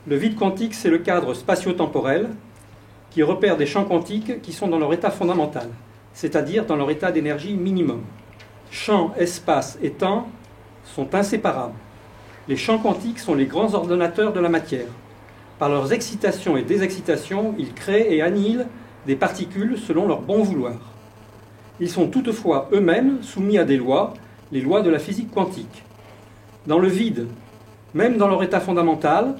Le vide quantique, c'est le cadre spatio-temporel qui repère des champs quantiques qui sont dans leur état fondamental, c'est-à-dire dans leur état d'énergie minimum. Champ, espace et temps sont inséparables. Les champs quantiques sont les grands ordonnateurs de la matière. Par leurs excitations et désexcitations, ils créent et annihilent des particules selon leur bon vouloir. Ils sont toutefois eux-mêmes soumis à des lois, les lois de la physique quantique. Dans le vide, même dans leur état fondamental,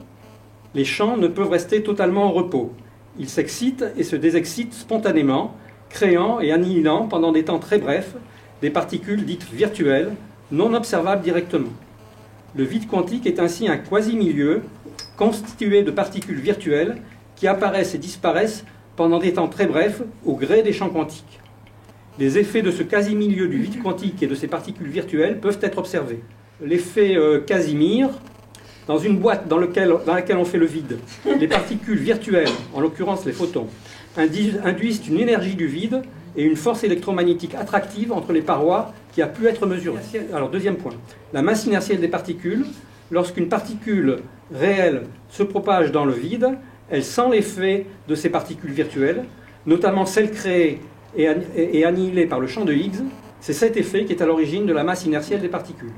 les champs ne peuvent rester totalement en repos. Ils s'excitent et se désexcitent spontanément, créant et annihilant pendant des temps très brefs des particules dites virtuelles, non observables directement. Le vide quantique est ainsi un quasi-milieu constitué de particules virtuelles qui apparaissent et disparaissent pendant des temps très brefs au gré des champs quantiques. Les effets de ce quasi-milieu du vide quantique et de ces particules virtuelles peuvent être observés. L'effet Casimir, dans une boîte dans laquelle on fait le vide, les particules virtuelles, en l'occurrence les photons, induisent une énergie du vide et une force électromagnétique attractive entre les parois qui a pu être mesurée. Alors, deuxième point, la masse inertielle des particules. Lorsqu'une particule réelle se propage dans le vide, elle sent l'effet de ces particules virtuelles, notamment celles créées et annihilées par le champ de Higgs. C'est cet effet qui est à l'origine de la masse inertielle des particules.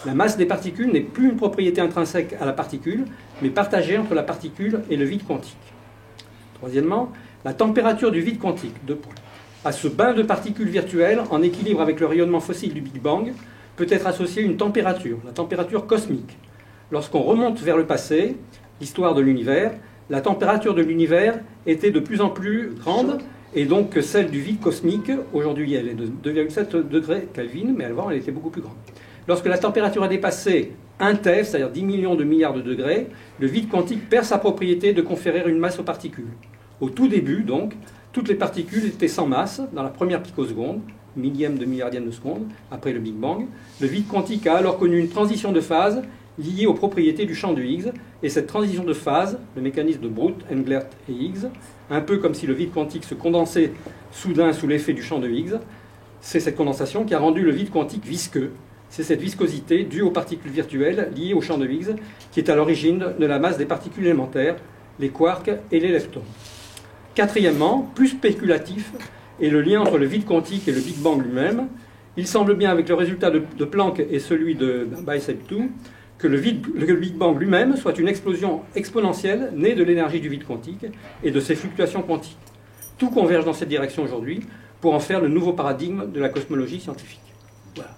La masse des particules n'est plus une propriété intrinsèque à la particule, mais partagée entre la particule et le vide quantique. Troisièmement, la température du vide quantique. Deux points. À ce bain de particules virtuelles, en équilibre avec le rayonnement fossile du Big Bang, peut être associée une température, la température cosmique. Lorsqu'on remonte vers le passé, l'histoire de l'univers, la température de l'univers était de plus en plus grande, et donc celle du vide cosmique, aujourd'hui elle est de 2,7 degrés Kelvin, mais avant elle était beaucoup plus grande. Lorsque la température a dépassé 1 TeV, c'est-à-dire 10 millions de milliards de degrés, le vide quantique perd sa propriété de conférer une masse aux particules. Au tout début, donc, toutes les particules étaient sans masse dans la première picoseconde, millième de milliardième de seconde, après le Big Bang. Le vide quantique a alors connu une transition de phase liée aux propriétés du champ de Higgs, et cette transition de phase, le mécanisme de Brut, Englert et Higgs, un peu comme si le vide quantique se condensait soudain sous l'effet du champ de Higgs, c'est cette condensation qui a rendu le vide quantique visqueux. C'est cette viscosité due aux particules virtuelles liées au champ de Higgs qui est à l'origine de la masse des particules élémentaires, les quarks et les leptons. Quatrièmement, plus spéculatif, est le lien entre le vide quantique et le Big Bang lui-même. Il semble bien, avec le résultat de Planck et celui de Bicep-2, que le Big Bang lui-même soit une explosion exponentielle née de l'énergie du vide quantique et de ses fluctuations quantiques. Tout converge dans cette direction aujourd'hui pour en faire le nouveau paradigme de la cosmologie scientifique. Voilà.